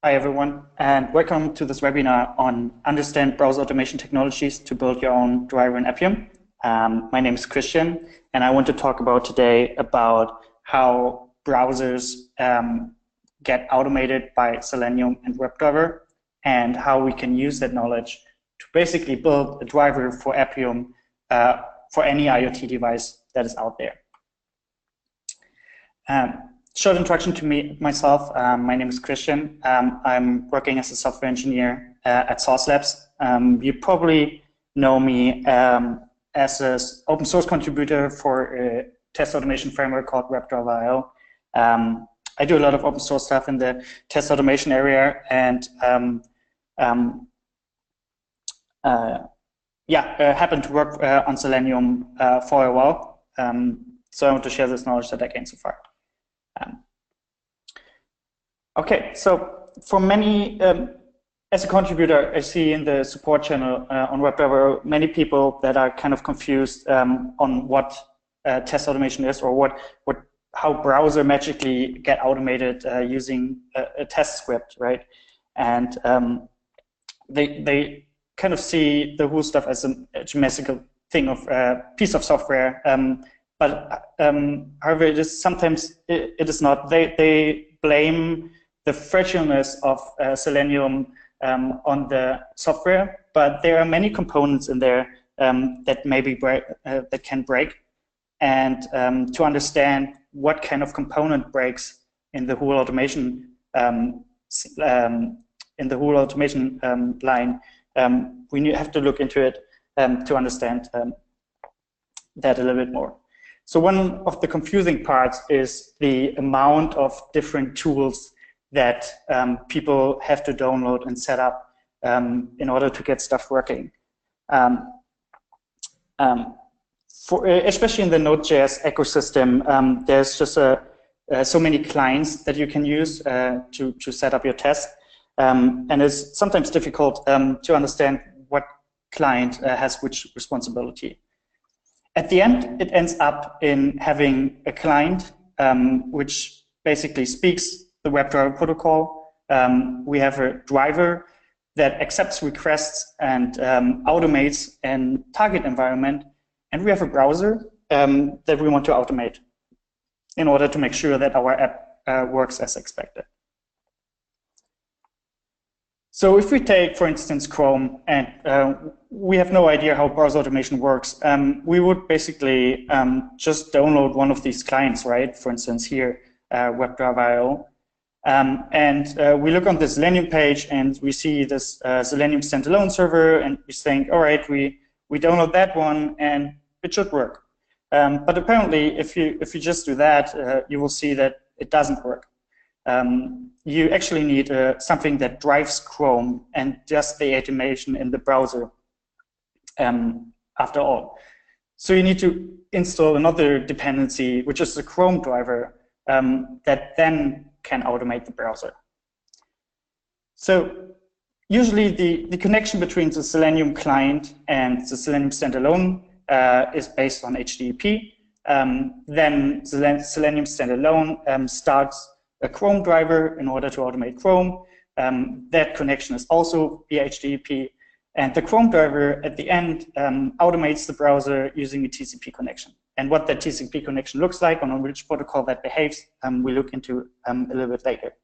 Hi everyone, and welcome to this webinar on Understand Browser Automation Technologies to Build Your Own Driver in Appium. My name is Christian, and I want to talk about today about how browsers get automated by Selenium and WebDriver, and how we can use that knowledge to basically build a driver for Appium for any IoT device that is out there. Short introduction to myself. My name is Christian. I'm working as a software engineer at Source Labs. You probably know me as an open source contributor for a test automation framework called WebDriver.io. I do a lot of open source stuff in the test automation area, and happened to work on Selenium for a while. So I want to share this knowledge that I gained so far. Okay, so for many, as a contributor, I see in the support channel on WebDriver many people that are kind of confused on what test automation is, or how browser magically get automated using a test script, right? And they kind of see the whole stuff as a geometrical thing of a piece of software. But however, it is sometimes it is not. They blame the fragileness of Selenium on the software, but there are many components in there that maybe that can break. And to understand what kind of component breaks in the whole automation line, we have to look into it to understand that a little bit more. So one of the confusing parts is the amount of different tools that people have to download and set up in order to get stuff working. Especially in the Node.js ecosystem, there's just so many clients that you can use to set up your test. And it's sometimes difficult to understand what client has which responsibility. At the end, it ends up in having a client which basically speaks the WebDriver protocol. We have a driver that accepts requests and automates a target environment, and we have a browser that we want to automate in order to make sure that our app works as expected. So if we take, for instance, Chrome, and we have no idea how browser automation works, we would basically just download one of these clients, right? For instance, here, WebDriver.io. And we look on the Selenium page, and we see this Selenium standalone server, and we think, all right, we download that one, and it should work. But apparently, if you just do that, you will see that it doesn't work. You actually need something that drives Chrome and just the automation in the browser after all. So you need to install another dependency, which is the Chrome driver, that then can automate the browser. So usually the connection between the Selenium client and the Selenium standalone is based on HTTP. Then Selenium standalone starts a Chrome driver in order to automate Chrome. That connection is also via HTTP. And the Chrome driver at the end automates the browser using a TCP connection. And what that TCP connection looks like, on which protocol that behaves, we look into a little bit later.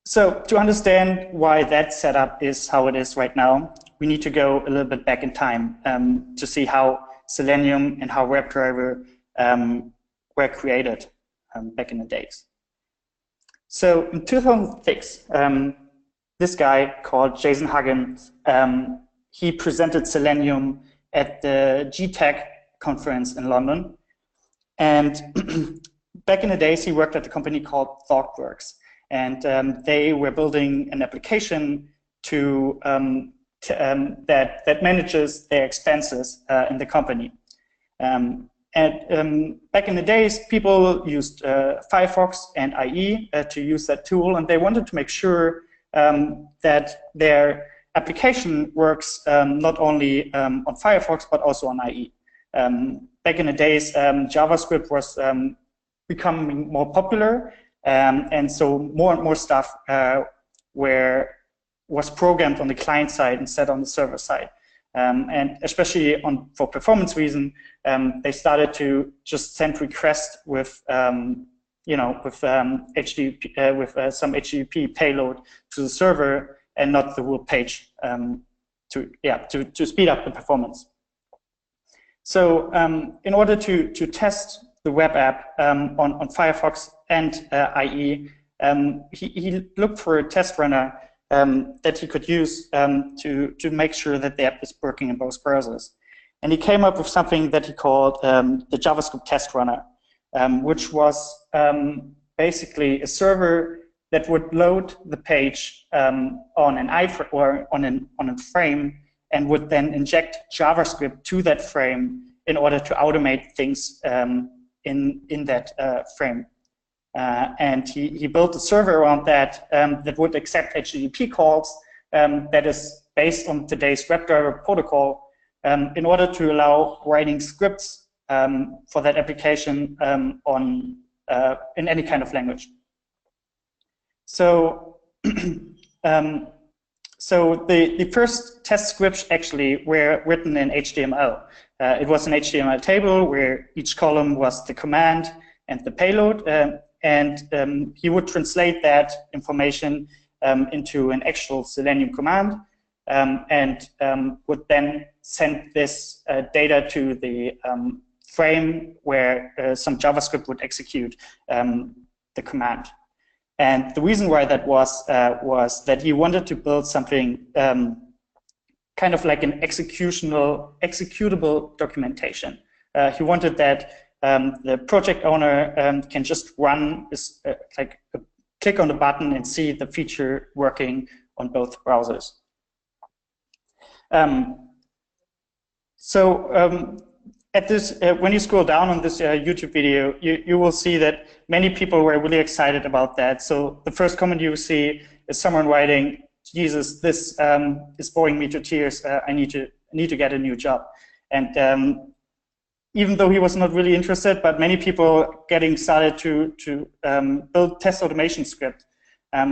So to understand why that setup is how it is right now, we need to go a little bit back in time to see how Selenium and how WebDriver were created back in the days. So in 2006, this guy called Jason Huggins, he presented Selenium at the GTech conference in London. And back in the days, he worked at a company called ThoughtWorks. And they were building an application that manages their expenses in the company. Back in the days, people used Firefox and IE to use that tool, and they wanted to make sure that their application works not only on Firefox, but also on IE. Back in the days, JavaScript was becoming more popular, And so more and more stuff was programmed on the client side instead on the server side. And especially for performance reason, they started to just send requests with with some HTTP payload to the server and not the whole page to speed up the performance. So in order to test the web app on Firefox and IE, he looked for a test runner that he could use to make sure that the app is working in both browsers. And he came up with something that he called the JavaScript test runner, which was basically a server that would load the page on an iframe or on a frame, and would then inject JavaScript to that frame in order to automate things in that frame. And he built a server around that that would accept HTTP calls that is based on today's WebDriver protocol in order to allow writing scripts for that application in any kind of language. So, so the first test scripts actually were written in HTML. It was an HTML table where each column was the command and the payload, and he would translate that information into an actual Selenium command, and would then send this data to the frame where some JavaScript would execute the command. And the reason why that was that he wanted to build something kind of like an executable documentation. He wanted that the project owner can just run like click on the button and see the feature working on both browsers. At this, when you scroll down on this YouTube video, you will see that many people were really excited about that. So the first comment you see is someone writing, "Jesus, this is boring me to tears. I need to get a new job." And even though he was not really interested, but many people getting started to build test automation script.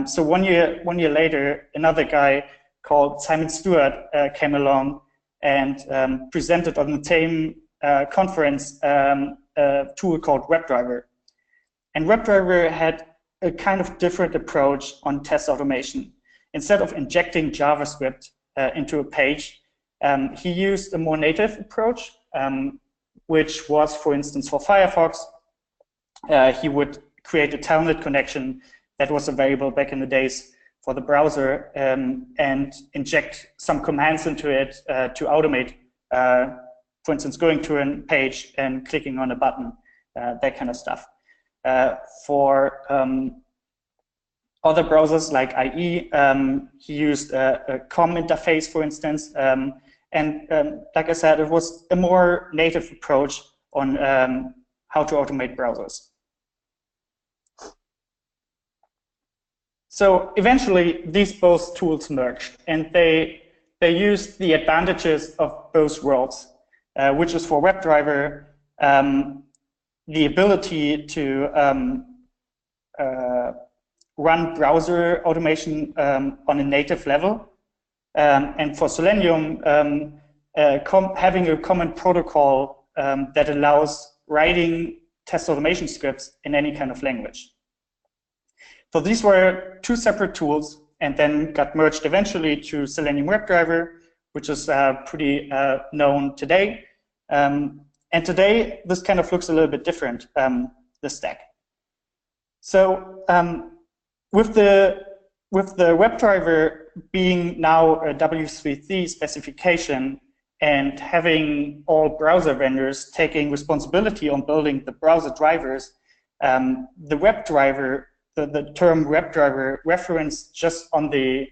So one year later, another guy called Simon Stewart came along and presented on the same conference a tool called WebDriver. And WebDriver had a kind of different approach on test automation. Instead of injecting JavaScript into a page, he used a more native approach, which was, for instance, for Firefox, he would create a telnet connection that was available back in the days for the browser, and inject some commands into it to automate, for instance, going to a page and clicking on a button, that kind of stuff. For other browsers like IE, he used a COM interface, for instance, and like I said, it was a more native approach on how to automate browsers. So eventually, these both tools merged, and they used the advantages of both worlds, which is for WebDriver, the ability to run browser automation on a native level, and for Selenium, having a common protocol that allows writing test automation scripts in any kind of language. So these were two separate tools, and then got merged eventually to Selenium WebDriver, which is pretty known today. And today, this kind of looks a little bit different, the stack. So with the WebDriver being now a W3C specification and having all browser vendors taking responsibility on building the browser drivers, the WebDriver, the term WebDriver referenced just on the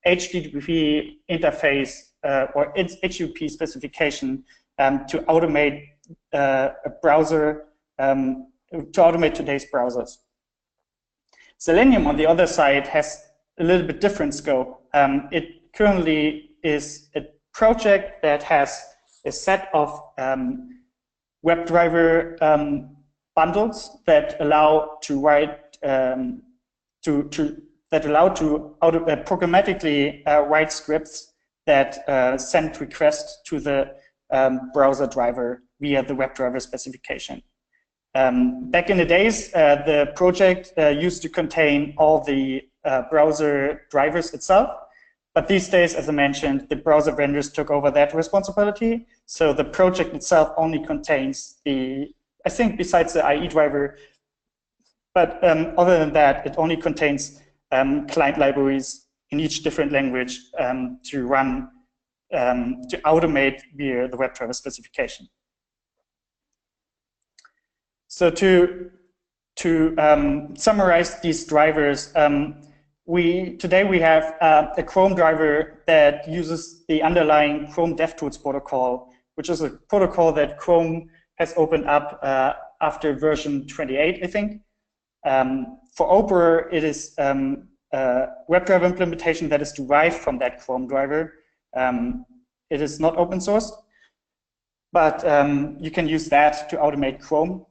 HTTP interface or its HTTP specification to automate a browser, to automate today's browsers. Selenium, on the other side, has a little bit different scope. It currently is a project that has a set of WebDriver bundles that allow to write programmatically write scripts that send requests to the browser driver via the WebDriver specification. Back in the days, the project used to contain all the browser drivers itself, but these days, as I mentioned, the browser vendors took over that responsibility. So the project itself only contains the, I think besides the IE driver, but other than that, it only contains client libraries in each different language to run, to automate via the WebDriver specification. So to summarize these drivers, today we have a Chrome driver that uses the underlying Chrome Dev Tools protocol, which is a protocol that Chrome has opened up after version 28, I think. For Opera, it is a WebDriver implementation that is derived from that Chrome driver. It is not open source, but you can use that to automate Chrome.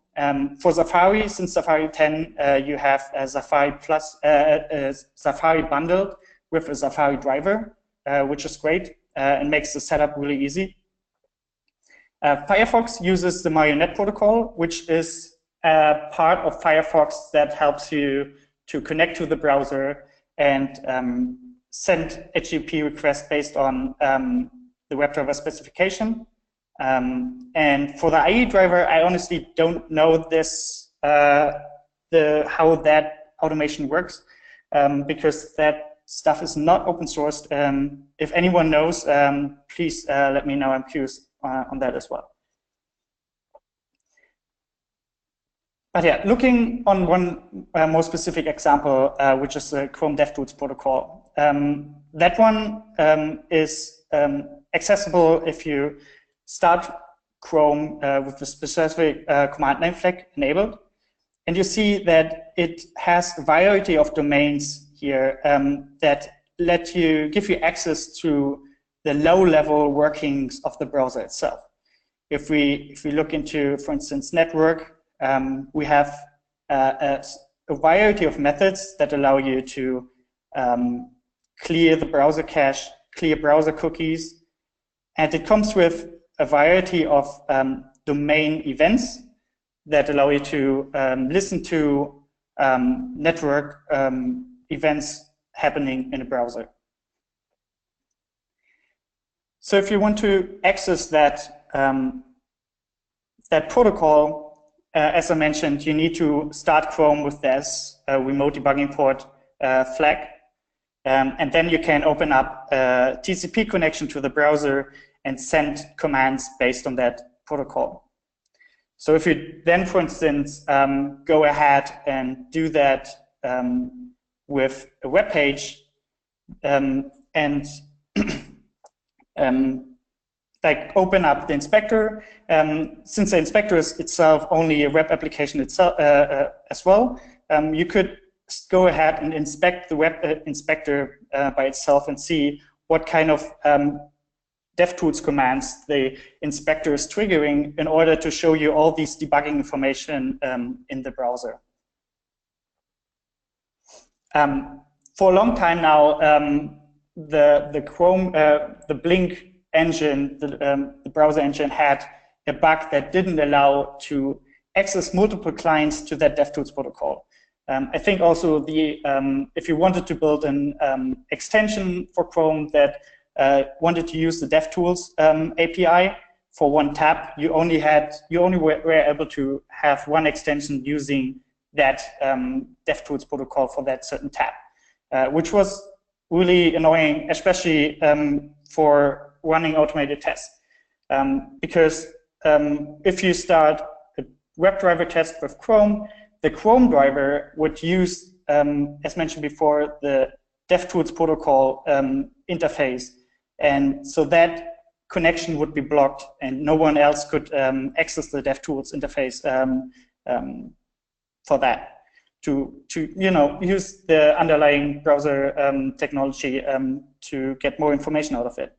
For Safari, since Safari 10, you have a Safari Plus, Safari bundled with a Safari driver, which is great and makes the setup really easy. Firefox uses the Marionette protocol, which is a part of Firefox that helps you to connect to the browser and send HTTP requests based on the WebDriver specification. And for the IE driver, I honestly don't know this, how that automation works, because that stuff is not open sourced. If anyone knows, please let me know. I'm curious on that as well. But yeah, looking on one more specific example, which is the Chrome DevTools protocol. That one is accessible if you start Chrome with the specific command name flag enabled. And you see that it has a variety of domains here that give you access to the low-level workings of the browser itself. If we look into, for instance, network, we have a variety of methods that allow you to clear the browser cache, clear browser cookies, and it comes with a variety of domain events that allow you to listen to network events happening in a browser. So if you want to access that, that protocol, as I mentioned, you need to start Chrome with this remote debugging port flag, and then you can open up a TCP connection to the browser and send commands based on that protocol. So if you then, for instance, go ahead and do that with a web page and like open up the inspector, since the inspector is itself only a web application itself as well, you could go ahead and inspect the web inspector by itself and see what kind of DevTools commands the inspector is triggering in order to show you all these debugging information in the browser. For a long time now, the Chrome, the Blink engine, the browser engine had a bug that didn't allow to access multiple clients to that DevTools protocol. I think also if you wanted to build an extension for Chrome that wanted to use the DevTools API for one tab, you only were able to have one extension using that DevTools protocol for that certain tab, which was really annoying, especially for running automated tests, because if you start a WebDriver test with Chrome, the Chrome driver would use, as mentioned before, the DevTools protocol interface. And so that connection would be blocked and no one else could access the DevTools interface for that, to use the underlying browser technology to get more information out of it.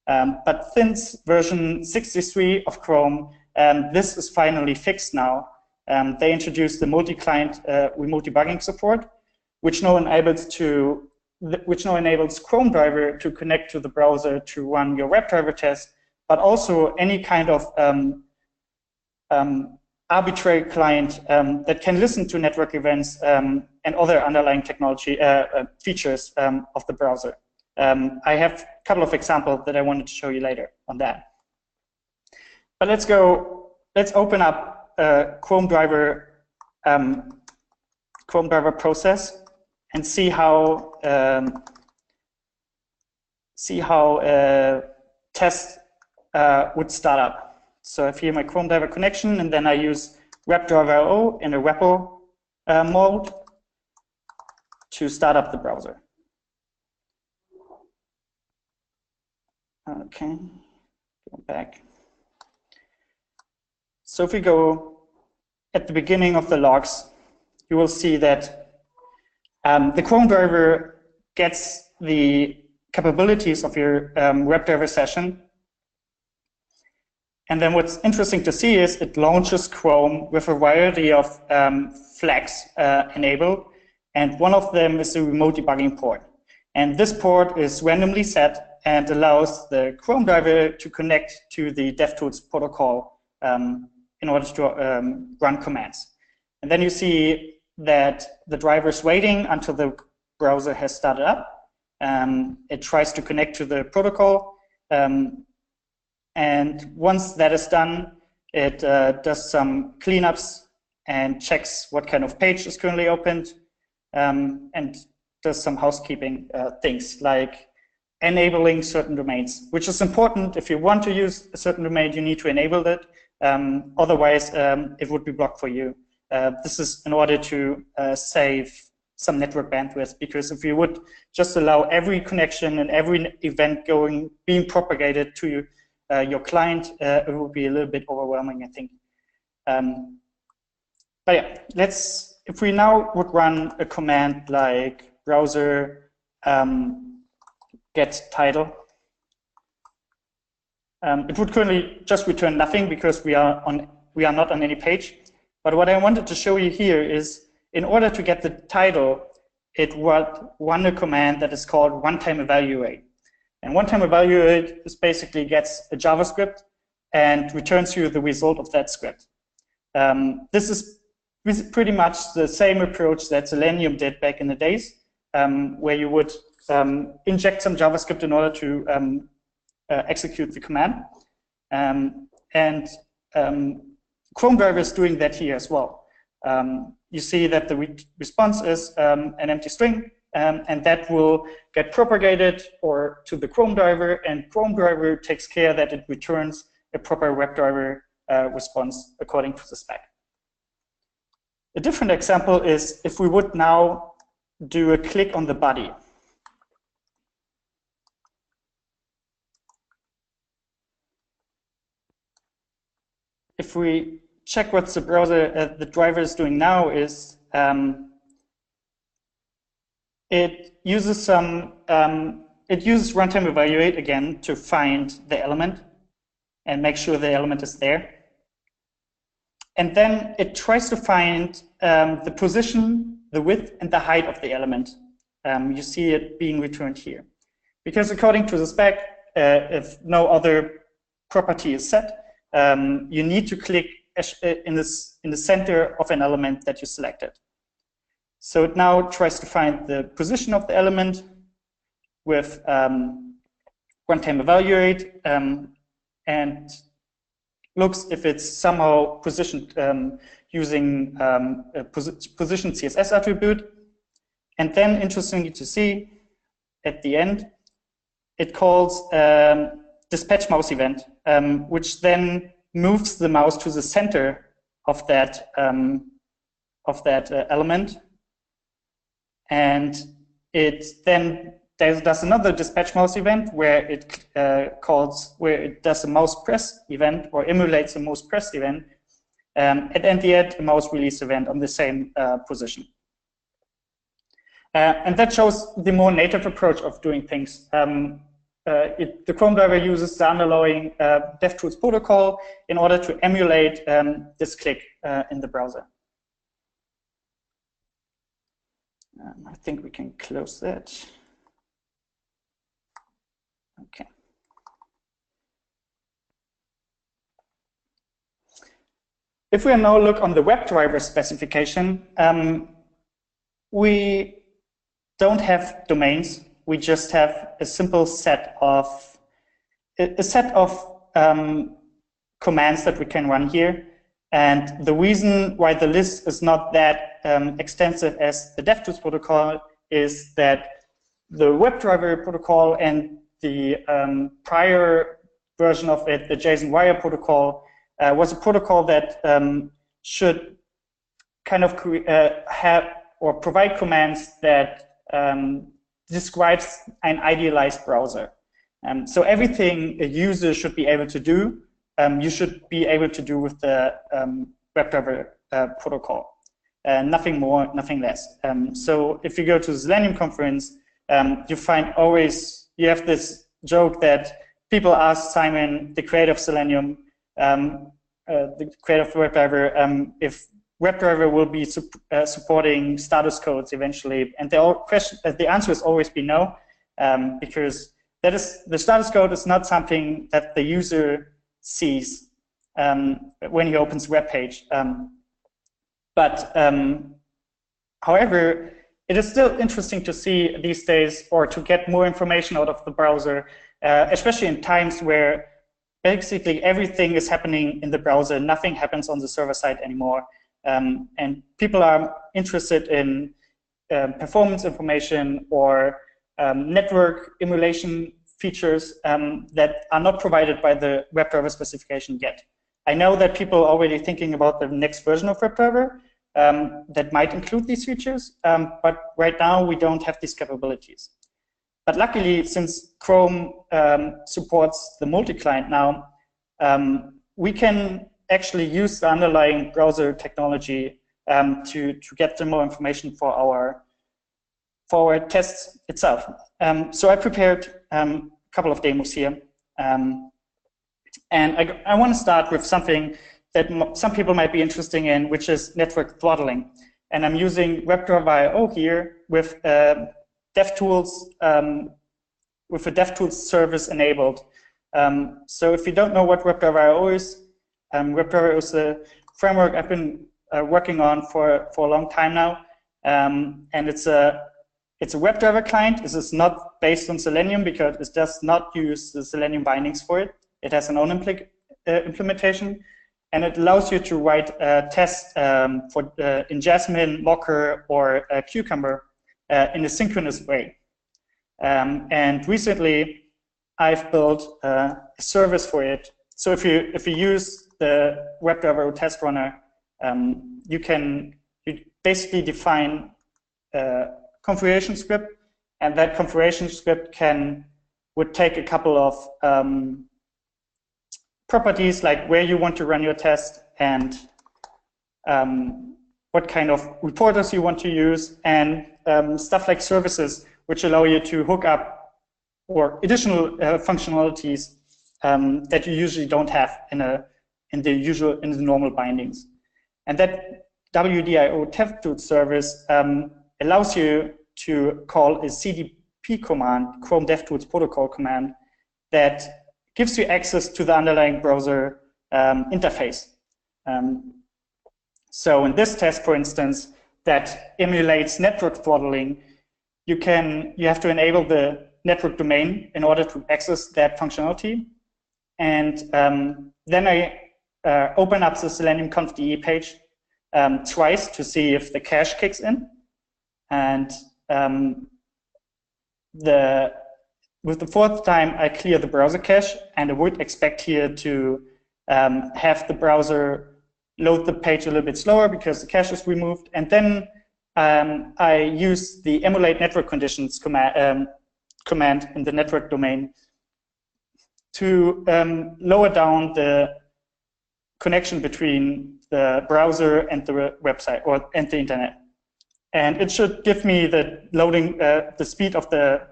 But since version 63 of Chrome, this is finally fixed now. They introduced the multi-client remote debugging support, which now enables Chrome driver to connect to the browser to run your WebDriver test, but also any kind of arbitrary client that can listen to network events and other underlying technology features of the browser. I have a couple of examples that I wanted to show you later on that. But let's open up Chrome driver process and see how tests would start up. So I have here my Chrome driver connection, and then I use WebDriver O in a REPL mode to start up the browser. Okay, go back. So if we go at the beginning of the logs, you will see that the Chrome driver gets the capabilities of your WebDriver session. And then what's interesting to see is it launches Chrome with a variety of flags enabled, and one of them is the remote debugging port. And this port is randomly set and allows the Chrome driver to connect to the Dev Tools protocol in order to run commands. And then you see that the driver is waiting until the browser has started up. It tries to connect to the protocol. And once that is done, it does some cleanups and checks what kind of page is currently opened, and does some housekeeping things like enabling certain domains, which is important. If you want to use a certain domain, you need to enable it. Otherwise, it would be blocked for you. This is in order to save some network bandwidth, because if you would just allow every connection and every event being propagated to your client, it would be a little bit overwhelming, I think. But yeah, if we now would run a command like browser get title, it would currently just return nothing because we are not on any page. But what I wanted to show you here is, in order to get the title, it would run a command that is called one-time evaluate. And one-time evaluate is basically gets a JavaScript and returns you the result of that script. This is pretty much the same approach that Selenium did back in the days, where you would inject some JavaScript in order to execute the command. Chrome driver is doing that here as well. You see that the response is an empty string, and that will get propagated to the Chrome driver, and Chrome driver takes care that it returns a proper WebDriver response according to the spec. A different example is if we would now do a click on the body. If we check what the browser, the driver is doing now is it uses runtime evaluate again to find the element and make sure the element is there. And then it tries to find the position, the width, and the height of the element. You see it being returned here. Because according to the spec, if no other property is set, you need to click in the center of an element that you selected. So it now tries to find the position of the element with runtime evaluate, and looks if it's somehow positioned using a position CSS attribute. And then, interestingly to see, at the end, it calls dispatch mouse event, which then moves the mouse to the center of that element, and it then does another dispatch mouse event where it does a mouse press event or emulates a mouse press event, and at the end a mouse release event on the same position. And that shows the more native approach of doing things. the Chrome driver uses the underlying Dev Tools protocol in order to emulate this click in the browser. I think we can close that. Okay. If we now look on the WebDriver specification, we don't have domains. We just have a simple set of commands that we can run here. And the reason why the list is not that extensive as the Dev Tools protocol is that the WebDriver protocol and the prior version of it, the JSON wire protocol, was a protocol that should kind of have or provide commands that describes an idealized browser. So everything a user should be able to do, you should be able to do with the WebDriver protocol. Nothing more, nothing less. So if you go to the Selenium conference, you find you have this joke that people ask Simon, the creator of Selenium, the creator of WebDriver, if WebDriver will be supporting status codes eventually, and the answer has always been no, because the status code is not something that the user sees when he opens the web page. However, it is still interesting to see these days, or to get more information out of the browser, especially in times where basically everything is happening in the browser, nothing happens on the server side anymore. And people are interested in performance information or network emulation features that are not provided by the WebDriver specification yet. I know that people are already thinking about the next version of WebDriver that might include these features, but right now we don't have these capabilities. But luckily, since Chrome supports the multi-client now, we can actually use the underlying browser technology to get some more information for our tests itself. So I prepared a couple of demos here. And I want to start with something that some people might be interested in, which is network throttling. And I'm using WebDriver IO here with Dev Tools, with a Dev Tools service enabled. So if you don't know what WebDriver IO is, WebDriver is a framework I've been working on for a long time now, and it's a WebDriver client. This is not based on Selenium because it does not use the Selenium bindings for it. It has an own implementation, and it allows you to write tests in Jasmine, Mocker, or Cucumber in a synchronous way. And recently, I've built a service for it. So if you use the WebDriver test runner, you basically define a configuration script, and that configuration script would take a couple of properties like where you want to run your test and what kind of reporters you want to use, and stuff like services which allow you to hook up or additional functionalities that you usually don't have in the normal bindings. And that WDIO Dev Tools service allows you to call a CDP command, Chrome Dev Tools protocol command, that gives you access to the underlying browser interface. So in this test, for instance, that emulates network throttling, you have to enable the network domain in order to access that functionality. And then I open up the Selenium conf.de page twice to see if the cache kicks in. And with the fourth time, I clear the browser cache, and I would expect here to have the browser load the page a little bit slower because the cache is removed. And then I use the emulate network conditions command in the network domain to lower down the connection between the browser and the website and the internet. And it should give me the loading, the speed of the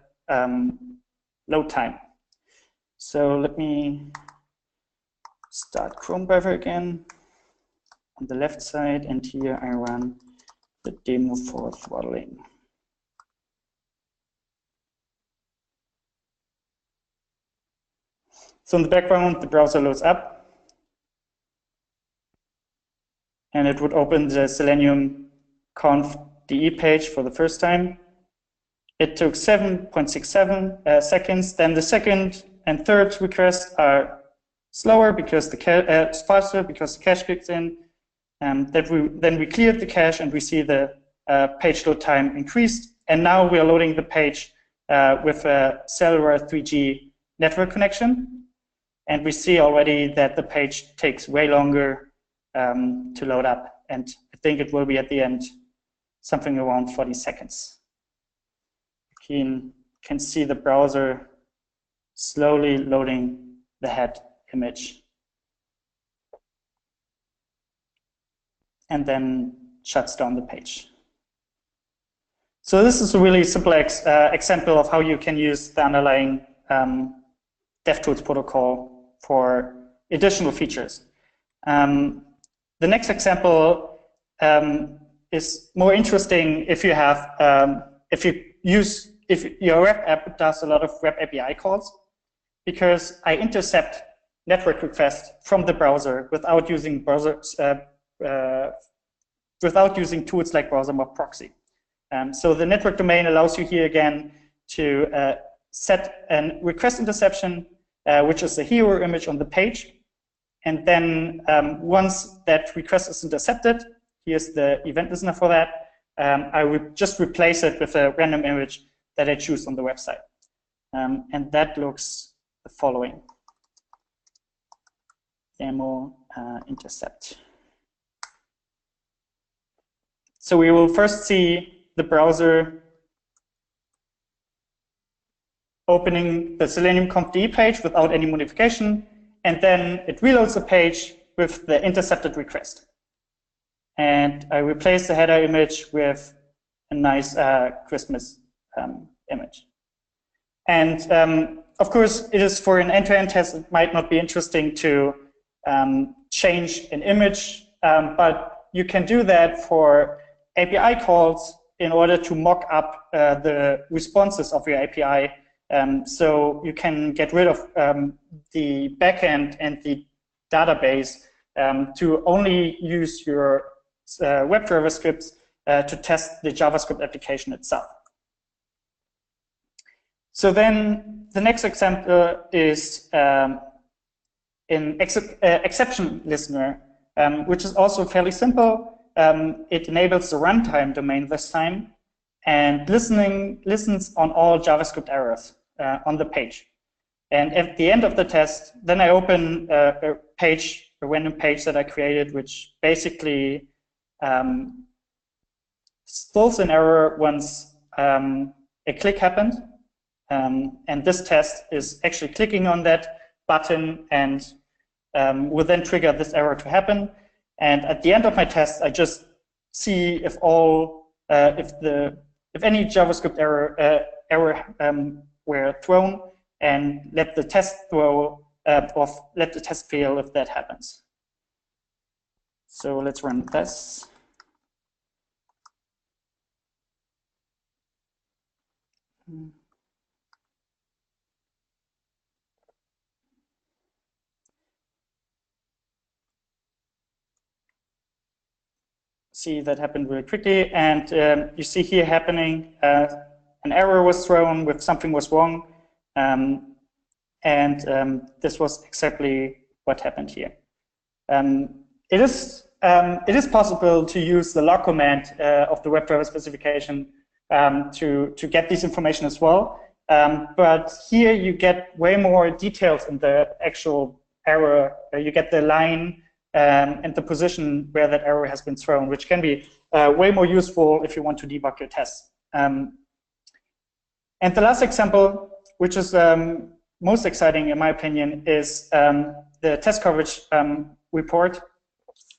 load time. So let me start Chrome browser again on the left side, and here I run the demo for throttling. So in the background, the browser loads up, and it would open the Selenium conf DE page for the first time. It took 7.67 seconds. Then the second and third requests are slower because the faster because the cache kicks in. Then we cleared the cache and we see the page load time increased. And now we are loading the page with a cellular 3G network connection. And we see already that the page takes way longer to load up. And I think it will be at the end something around 40 seconds. You can see the browser slowly loading the head image. And then shuts down the page. So this is a really simple example of how you can use the underlying DevTools protocol for additional features. The next example is more interesting if you have, if your web app does a lot of web API calls, because I intercept network requests from the browser without using without using tools like Browser Mob Proxy. So the network domain allows you here again to set a request interception, which is the hero image on the page. And then once that request is intercepted, here's the event listener for that, I would just replace it with a random image that I choose on the website. And that looks the following. Demo intercept. So we will first see the browser opening the Selenium conf DE page without any modification, and then it reloads the page with the intercepted request. And I replace the header image with a nice Christmas image. And of course, it is for an end-to-end test, it might not be interesting to change an image, but you can do that for API calls in order to mock up the responses of your API. So you can get rid of the backend and the database to only use your WebDriver scripts to test the JavaScript application itself. So then the next example is an exception listener, which is also fairly simple. It enables the runtime domain this time and listens on all JavaScript errors on the page. And at the end of the test, then I open a random page that I created, which basically stalls an error once a click happened. And this test is actually clicking on that button and will then trigger this error to happen. And at the end of my test, I just see if any JavaScript error were thrown, and let the test let the test fail if that happens. So let's run this. See that happened really quickly, and you see here happening, an error was thrown with something was wrong, and this was exactly what happened here. It is possible to use the log command of the WebDriver specification to get this information as well, but here you get way more details in the actual error. You get the line and the position where that error has been thrown, which can be way more useful if you want to debug your tests. And the last example, which is most exciting in my opinion, is the test coverage report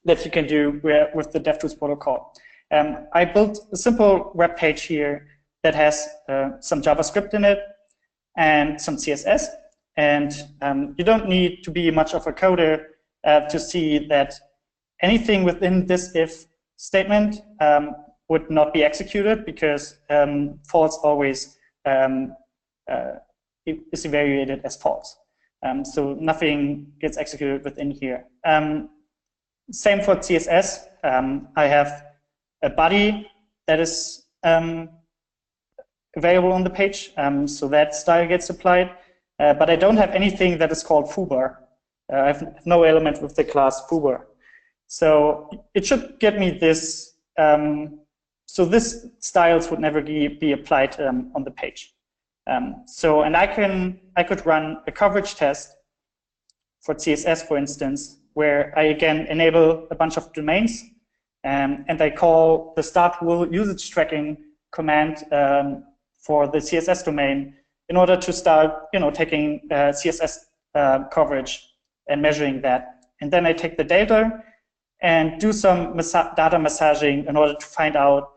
that you can do with the DevTools protocol. I built a simple web page here that has some JavaScript in it and some CSS. And you don't need to be much of a coder to see that anything within this if statement would not be executed, because false always is evaluated as false. So nothing gets executed within here. Same for CSS. I have a body that is available on the page, so that style gets applied. But I don't have anything that is called foobar. I have no element with the class foobar. So it should get me this. So this styles would never be applied on the page. And I could run a coverage test for CSS, for instance, where I again enable a bunch of domains, and I call the start rule usage tracking command for the CSS domain in order to start, taking CSS coverage and measuring that. And then I take the data and do some data massaging in order to find out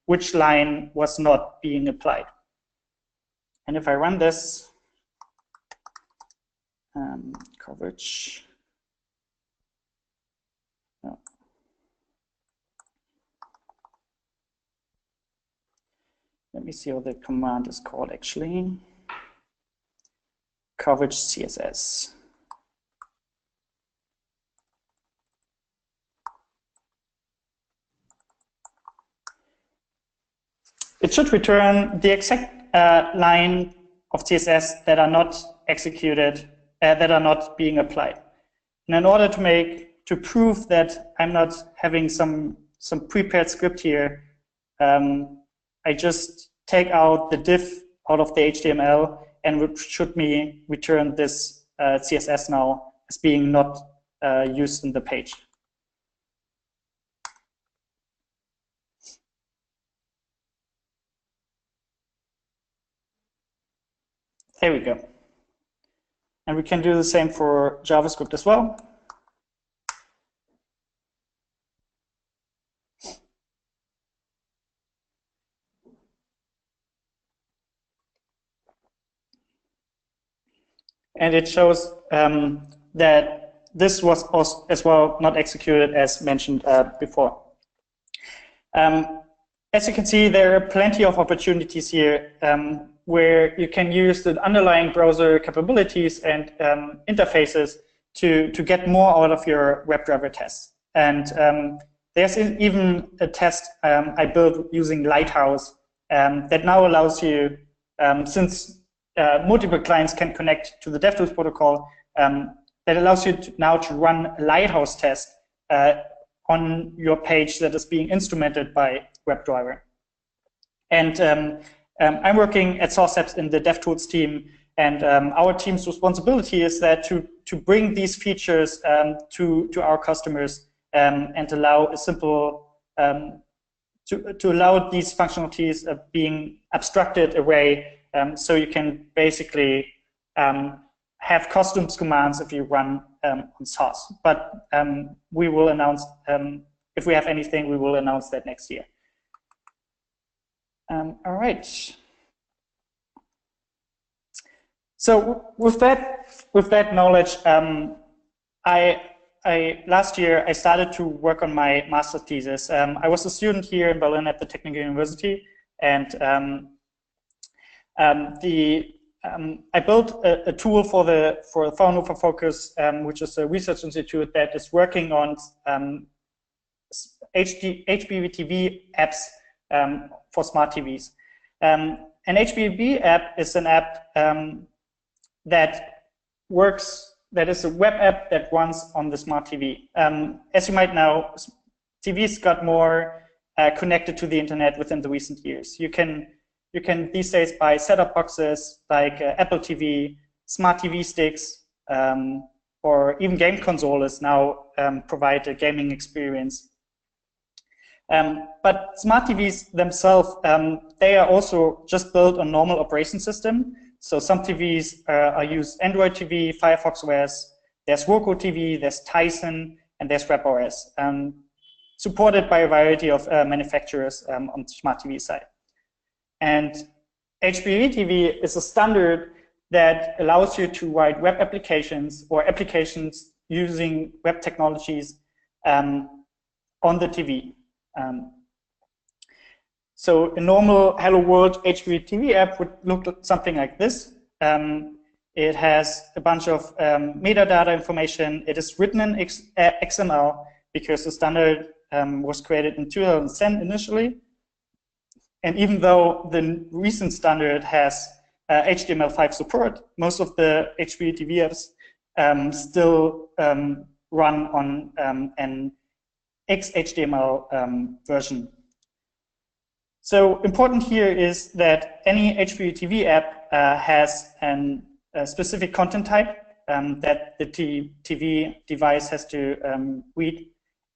which line was not being applied. And if I run this, coverage, no. Let me see how the command is called actually. Coverage CSS. It should return the exact line of CSS that are not executed, that are not being applied. And in order to prove that I'm not having some prepared script here, I just take out the div out of the HTML and it should return this CSS now as being not used in the page. There we go. And we can do the same for JavaScript as well. And it shows that this was also as well not executed as mentioned before. As you can see, there are plenty of opportunities here where you can use the underlying browser capabilities and interfaces to get more out of your WebDriver tests. And there's even a test I built using Lighthouse that now allows you, since multiple clients can connect to the Dev Tools protocol, that allows you now to run a Lighthouse test on your page that is being instrumented by WebDriver. And I'm working at SourceApps in the Dev Tools team, and our team's responsibility is that to bring these features to our customers and allow a simple to allow these functionalities of being abstracted away, so you can basically have custom commands if you run on source. But we will announce, if we have anything, we will announce that next year. All right. So with that knowledge, last year I started to work on my master's thesis. I was a student here in Berlin at the Technical University, and I built a tool for Fraunhofer Focus, which is a research institute that is working on HbbTV Tv apps for smart TVs. An HbbTV app is an app that is a web app that runs on the smart TV. As you might know, TVs got more connected to the internet within the recent years. You can these days buy set-top boxes like Apple TV, smart TV sticks, or even game consoles now provide a gaming experience. But smart TVs themselves, they are also just built on normal operation system. So some TVs are used Android TV, Firefox OS, there's Roku TV, there's Tyson, and there's WebOS, supported by a variety of manufacturers on the smart TV side. And HbbTV is a standard that allows you to write web applications or applications using web technologies on the TV. So a normal Hello World Hpv TV app would look something like this. It has a bunch of metadata information. It is written in XML because the standard was created in 2010 initially. And even though the recent standard has HTML5 support, most of the Hpd TV apps still run on an XHTML version. So important here is that any Hpv TV app has a specific content type that the TV device has to read,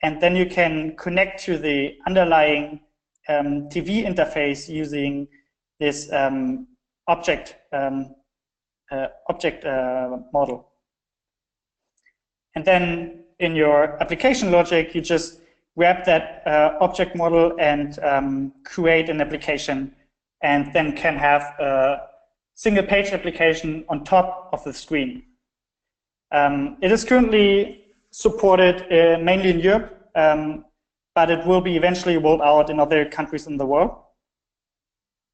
and then you can connect to the underlying TV interface using this object model. And then in your application logic, you just grab that object model and create an application, and then can have a single page application on top of the screen. It is currently supported mainly in Europe, but it will be eventually rolled out in other countries in the world.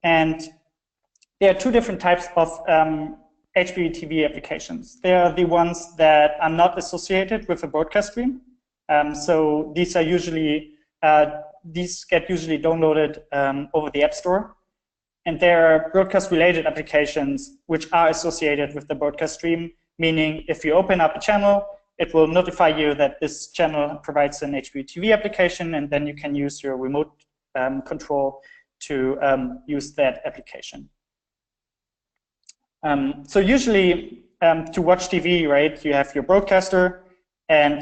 And there are two different types of Hpv TV applications. They are the ones that are not associated with a broadcast stream. So these are usually these get usually downloaded over the App Store, and there are broadcast-related applications which are associated with the broadcast stream. Meaning, if you open up a channel, it will notify you that this channel provides an Hpv TV application, and then you can use your remote control to use that application. So usually, to watch TV, right, you have your broadcaster, and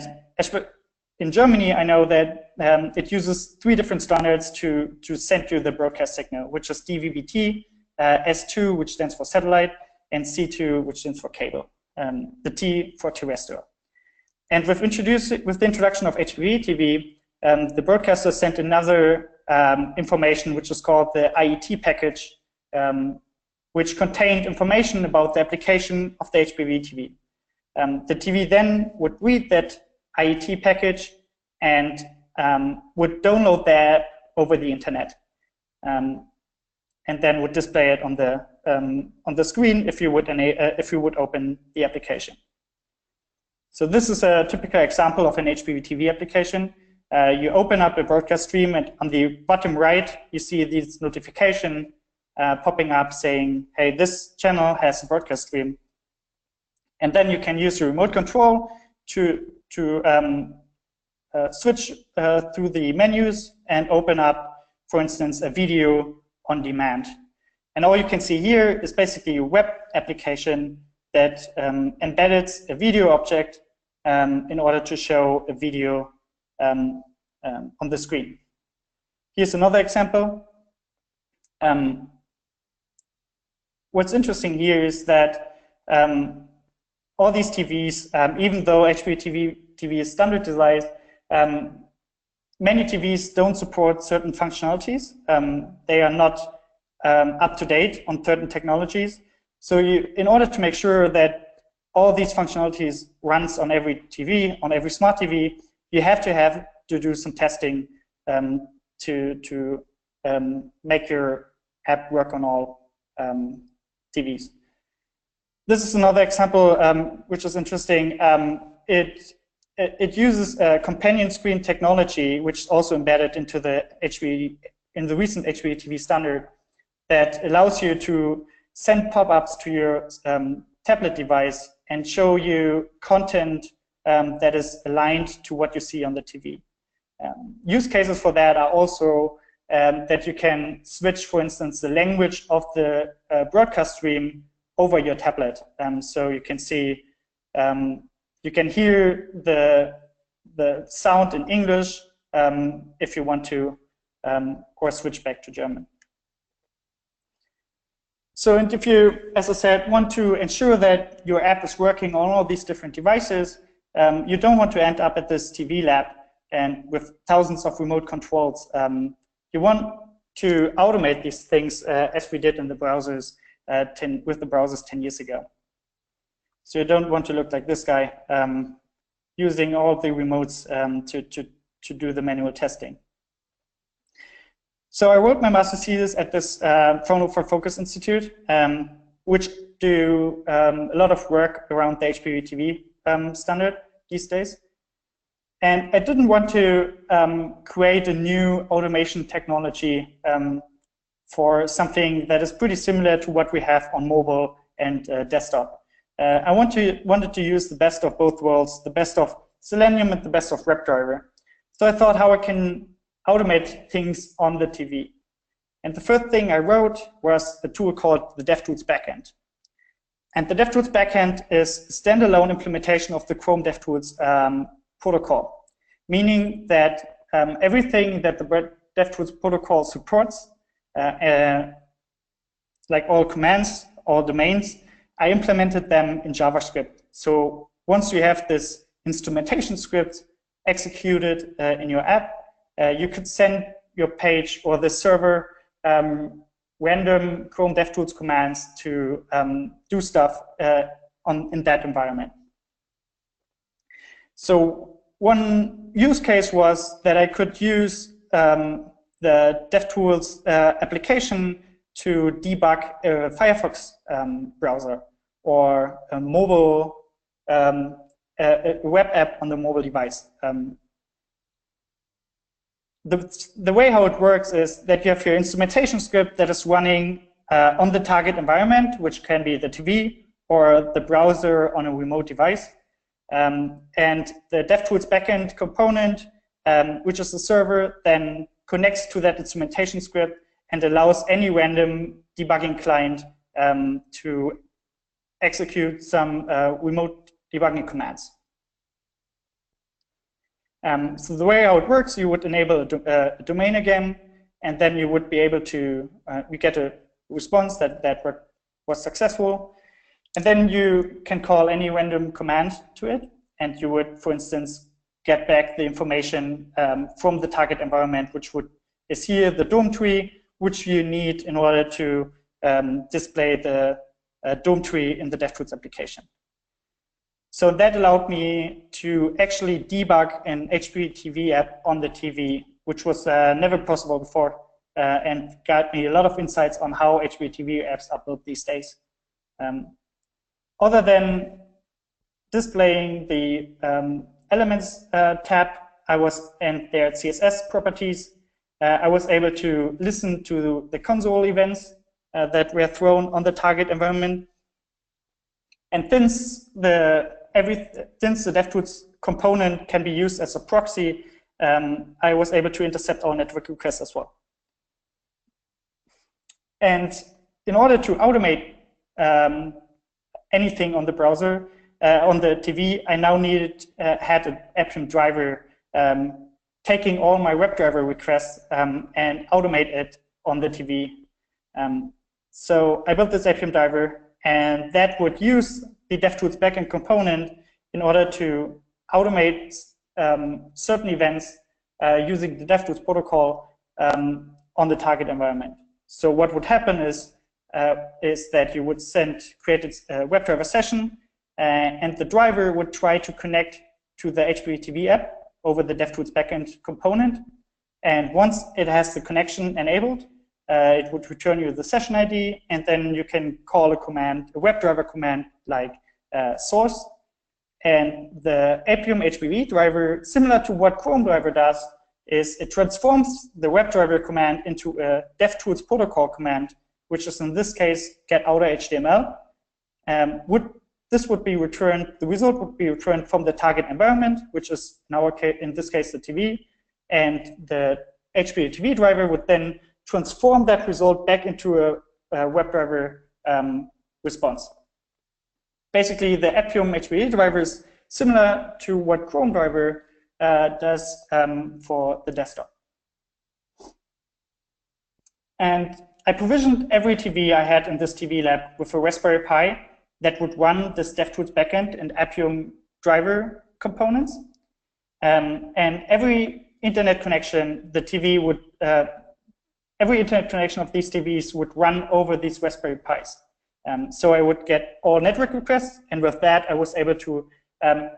in Germany, I know that it uses 3 different standards to send you the broadcast signal, which is DVB-T, S2, which stands for satellite, and C2, which stands for cable, the T for terrestrial. And with the introduction of Hpv TV, the broadcaster sent another information, which is called the IET package, which contained information about the application of the Hpv TV. The TV then would read that IET package and would download that over the internet, and then would display it on the screen if you would open the application. So this is a typical example of an Hpv TV application. You open up a broadcast stream, and on the bottom right you see this notification popping up saying, "Hey, this channel has a broadcast stream," and then you can use your remote control to switch through the menus and open up, for instance, a video on demand. And all you can see here is basically a web application that embeds a video object in order to show a video on the screen. Here's another example. What's interesting here is that all these TVs, even though Hpv TV is standardized, many TVs don't support certain functionalities. They are not up to date on certain technologies. So in order to make sure that all these functionalities runs on every TV, on every smart TV, you have to do some testing to make your app work on all TVs. This is another example which is interesting. It uses a companion screen technology, which is also embedded into the recent Hpv TV standard, that allows you to send pop-ups to your tablet device and show you content that is aligned to what you see on the TV. Use cases for that are also that you can switch, for instance, the language of the broadcast stream over your tablet. So you can see, you can hear the sound in English if you want to, or switch back to German. So, and if you, as I said, want to ensure that your app is working on all these different devices, you don't want to end up at this TV lab and with thousands of remote controls. You want to automate these things as we did in the browsers with the browsers 10 years ago. So you don't want to look like this guy using all the remotes to do the manual testing. So I wrote my master's thesis at this Fraunhofer Focus Institute, which do a lot of work around the Hpv Tv standard these days. And I didn't want to create a new automation technology for something that is pretty similar to what we have on mobile and desktop. I wanted to use the best of both worlds, the best of Selenium and the best of WebDriver. So I thought how I can automate things on the TV. And the first thing I wrote was a tool called the Dev Tools Backend. And the Dev Tools Backend is a standalone implementation of the Chrome DevTools protocol, meaning that everything that the DevTools protocol supports, like all commands, all domains, I implemented them in JavaScript. So once you have this instrumentation script executed in your app, you could send your page or the server random Chrome DevTools commands to do stuff in that environment. So one use case was that I could use the DevTools application to debug a Firefox browser or a mobile a web app on the mobile device. The way how it works is that you have your instrumentation script that is running on the target environment, which can be the TV or the browser on a remote device. And the DevTools backend component, which is the server, then connects to that instrumentation script and allows any random debugging client to execute some remote debugging commands. So the way how it works, you would enable a domain again, and then you would be able to, we get a response that was successful, and then you can call any random command to it, and you would, for instance, get back the information from the target environment, which is here the DOM tree, which you need in order to display the DOM tree in the DevTools application. So that allowed me to actually debug an Hpv Tv app on the TV, which was never possible before, and got me a lot of insights on how Hpv Tv apps are built these days. Other than displaying the elements tab, and their CSS properties, I was able to listen to the console events that were thrown on the target environment. And since the DevTools component can be used as a proxy, I was able to intercept all network requests as well. And in order to automate anything on the browser, on the TV, I now had an Appium driver taking all my WebDriver requests and automate it on the TV. So I built this Appium driver, and that would use the DevTools backend component in order to automate certain events using the DevTools protocol on the target environment. So what would happen is that you would create a WebDriver session, and the driver would try to connect to the Hpv Tv app over the DevTools backend component. And once it has the connection enabled, it would return you the session ID, and then you can call a command, a WebDriver command like source. And the Appium Hpv driver, similar to what Chrome driver does, is it transforms the WebDriver command into a DevTools protocol command, which is in this case get outer HTML. This would be returned, the result would be returned from the target environment, which is in this case the TV, and the Hpv Tv driver would then transform that result back into a WebDriver response. Basically, the Appium Hpv driver is similar to what Chrome driver does for the desktop. And I provisioned every TV I had in this TV lab with a Raspberry Pi that would run this DevTools backend and Appium driver components. And every internet connection, every internet connection of these TVs would run over these Raspberry Pis. So I would get all network requests, and with that, I was able to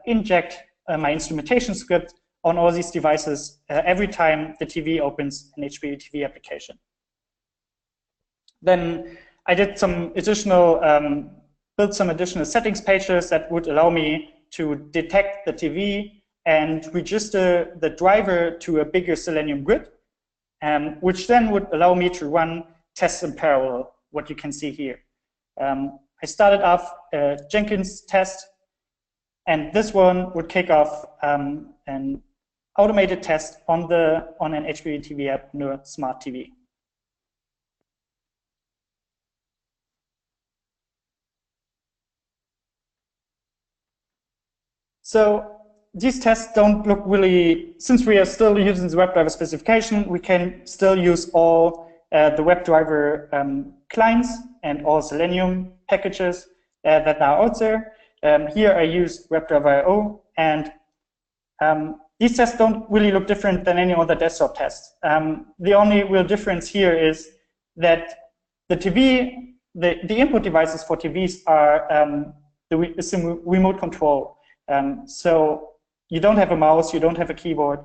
inject my instrumentation script on all these devices every time the TV opens an Hpv Tv application. Then I did some additional, built some additional settings pages that would allow me to detect the TV and register the driver to a bigger Selenium grid, which then would allow me to run tests in parallel, what you can see here. I started off a Jenkins test, and this one would kick off an automated test on an Hpv Tv app near SmartTV. So these tests don't look really, since we are still using the WebDriver specification, we can still use all the WebDriver clients and all Selenium packages that are out there. Here I used WebDriver.io, and these tests don't really look different than any other desktop tests. The only real difference here is that the TV, the input devices for TVs are the remote control. So you don't have a mouse, you don't have a keyboard.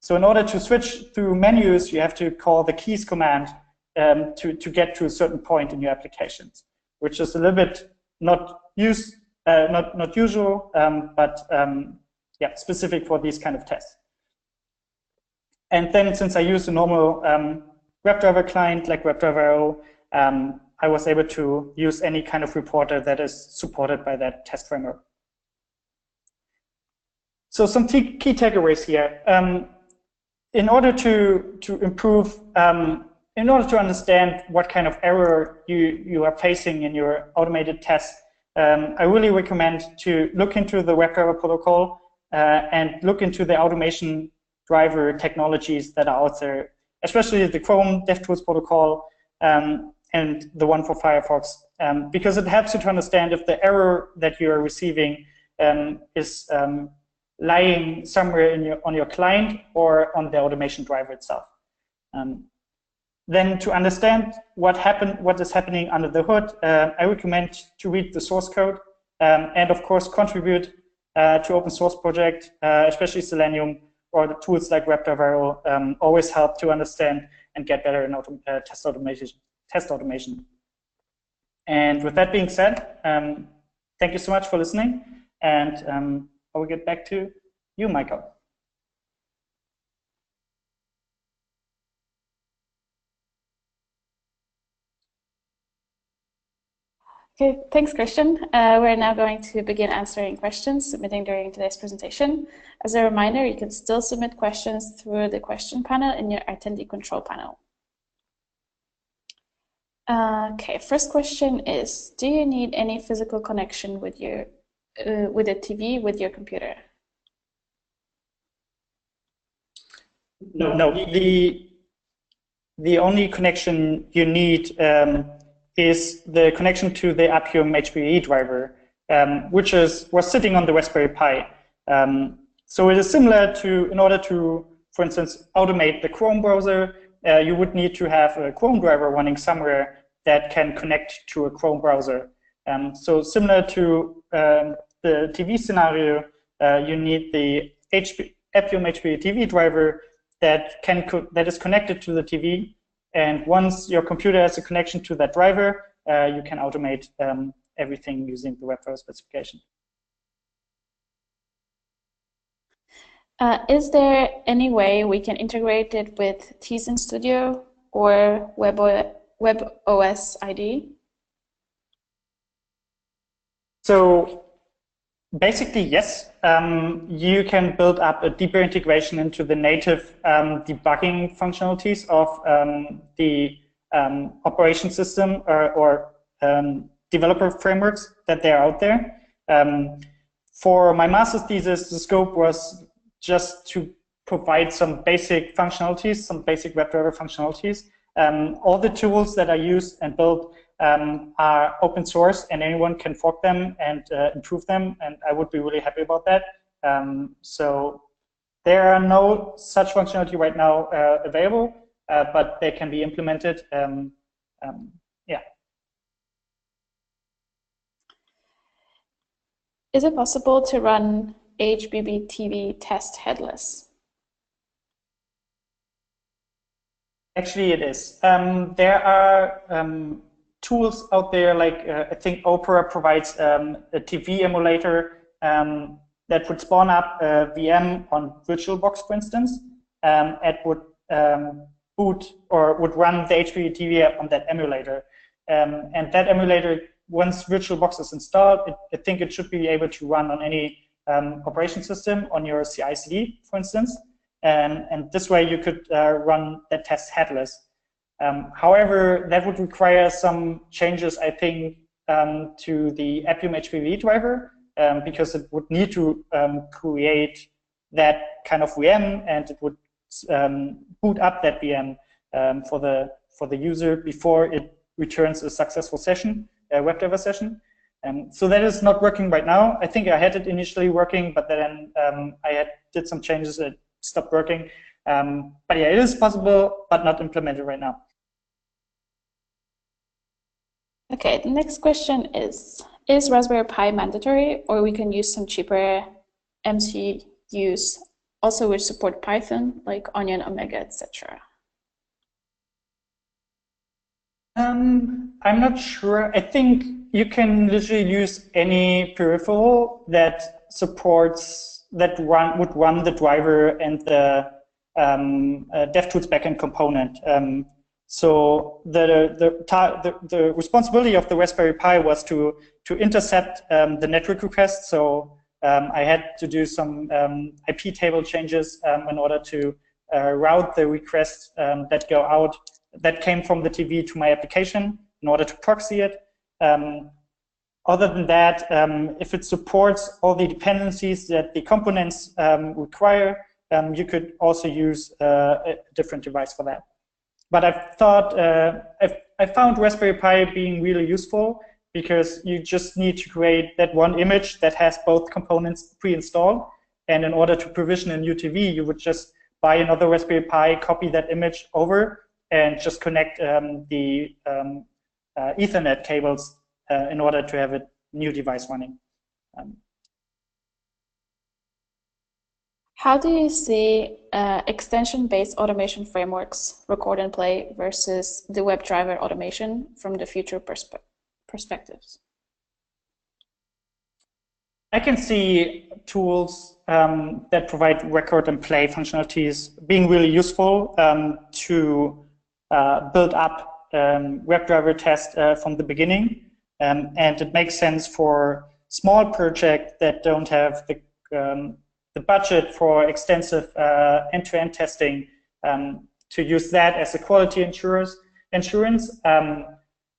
So in order to switch through menus, you have to call the keys command to get to a certain point in your applications, which is a little bit not usual, but yeah, specific for these kind of tests. And then since I use a normal WebDriver client like WebDriver.io, I was able to use any kind of reporter that is supported by that test framework. So some key takeaways here. In order to improve, in order to understand what kind of error you are facing in your automated tests, I really recommend to look into the WebDriver protocol and look into the automation driver technologies that are out there, especially the Chrome Dev Tools protocol and the one for Firefox, because it helps you to understand if the error that you are receiving is lying somewhere on your client or on the automation driver itself. Then to understand what is happening under the hood, I recommend to read the source code and of course contribute to open source project, especially Selenium or the tools like WebDriver always help to understand and get better in test automation. And with that being said, thank you so much for listening, and I will get back to you, Michael. Okay, thanks, Christian. We're now going to begin answering questions submitted during today's presentation. As a reminder, you can still submit questions through the question panel in your attendee control panel. Okay, first question is, do you need any physical connection with your with a TV with your computer? No, the only connection you need is the connection to the Appium HPE driver, which was sitting on the Raspberry Pi. So it is similar to, in order to, for instance, automate the Chrome browser, you would need to have a Chrome driver running somewhere that can connect to a Chrome browser. So similar to the TV scenario, you need the Appium Hpd Tv driver that is connected to the TV, and once your computer has a connection to that driver, you can automate everything using the WebDriver specification. Is there any way we can integrate it with Tizen Studio or WebOS IDE? So basically, yes. You can build up a deeper integration into the native debugging functionalities of the operation system or developer frameworks that they are out there. For my master's thesis, the scope was just to provide some basic functionalities, some basic WebDriver functionalities. All the tools that I use and build are open source, and anyone can fork them and improve them, and I would be really happy about that. So there are no such functionality right now available, but they can be implemented. Yeah. Is it possible to run HbbTV TV test headless? Actually, it is. There are tools out there, like I think Opera provides a TV emulator that would spawn up a VM on VirtualBox, for instance, and would boot or would run the Hpv TV app on that emulator. And that emulator, once VirtualBox is installed, I think it should be able to run on any operation system on your CI/CD, for instance. And this way you could run that test headless. However, that would require some changes, I think, to the Appium Hpv driver, because it would need to create that kind of VM, and it would boot up that VM for the user before it returns a successful session, a WebDriver session. So that is not working right now. I think I had it initially working, but then I did some changes. It stopped working. But yeah, it is possible, but not implemented right now. Okay, the next question is Raspberry Pi mandatory, or we can use some cheaper MCUs also which support Python, like Onion, Omega, etc.? I'm not sure. I think you can literally use any peripheral that supports, that would run the driver and the Dev Tools Backend component. So the responsibility of the Raspberry Pi was to intercept the network request. So I had to do some IP table changes in order to route the requests that go out, that came from the TV to my application, in order to proxy it. Other than that, if it supports all the dependencies that the components require, you could also use a different device for that. But I've thought, I found Raspberry Pi being really useful, because you just need to create that one image that has both components pre-installed. And in order to provision a new TV, you would just buy another Raspberry Pi, copy that image over, and just connect the Ethernet cables in order to have a new device running. How do you see extension-based automation frameworks, record and play, versus the WebDriver automation from the future perspectives? I can see tools that provide record and play functionalities being really useful to build up WebDriver test from the beginning. And it makes sense for small projects that don't have the budget for extensive end-to-end testing to use that as a quality insurance.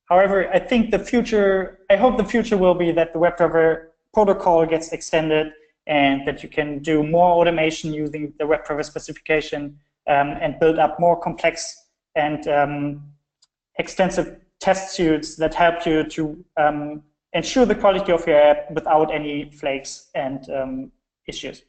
However, I think I hope the future will be that the WebDriver protocol gets extended, and that you can do more automation using the WebDriver specification and build up more complex and extensive test suites that help you to ensure the quality of your app without any flakes and issues.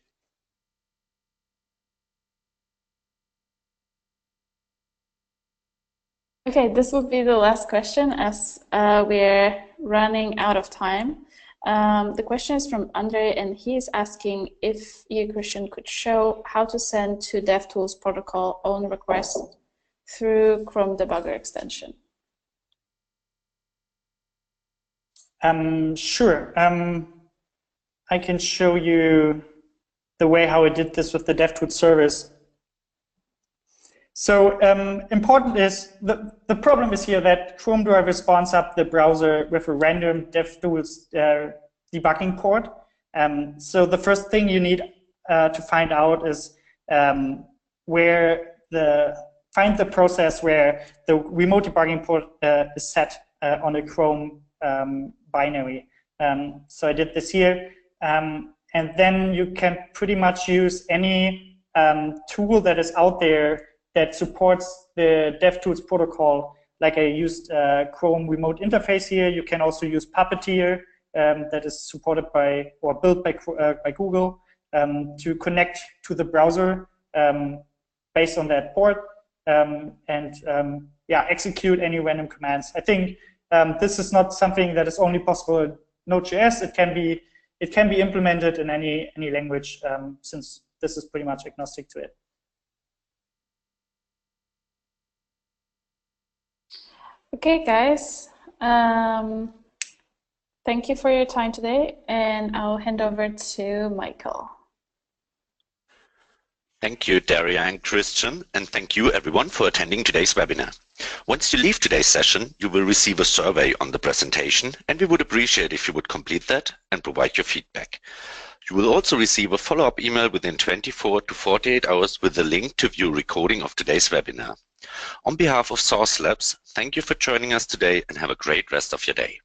Okay, this will be the last question, as we're running out of time. The question is from Andre, and he is asking if you, Christian, could show how to send to DevTools protocol own request through Chrome debugger extension. Sure. I can show you the way how I did this with the DevTools service. So important is, the problem is here that Chrome driver spawns up the browser with a random DevTools debugging port. So the first thing you need to find out is find the process where the remote debugging port is set on a Chrome binary. So I did this here. And then you can pretty much use any tool that is out there that supports the DevTools protocol. Like I used Chrome remote interface here. You can also use Puppeteer that is supported by or built by Google to connect to the browser based on that port and execute any random commands. I think this is not something that is only possible in Node.js. It can be it can be implemented in any language, since this is pretty much agnostic to it. Okay, guys. Thank you for your time today, and I'll hand over to Michael. Thank you, Daria and Christian, and thank you everyone for attending today's webinar. Once you leave today's session, you will receive a survey on the presentation, and we would appreciate if you would complete that and provide your feedback. You will also receive a follow-up email within 24 to 48 hours with a link to view a recording of today's webinar. On behalf of Source Labs, thank you for joining us today and have a great rest of your day.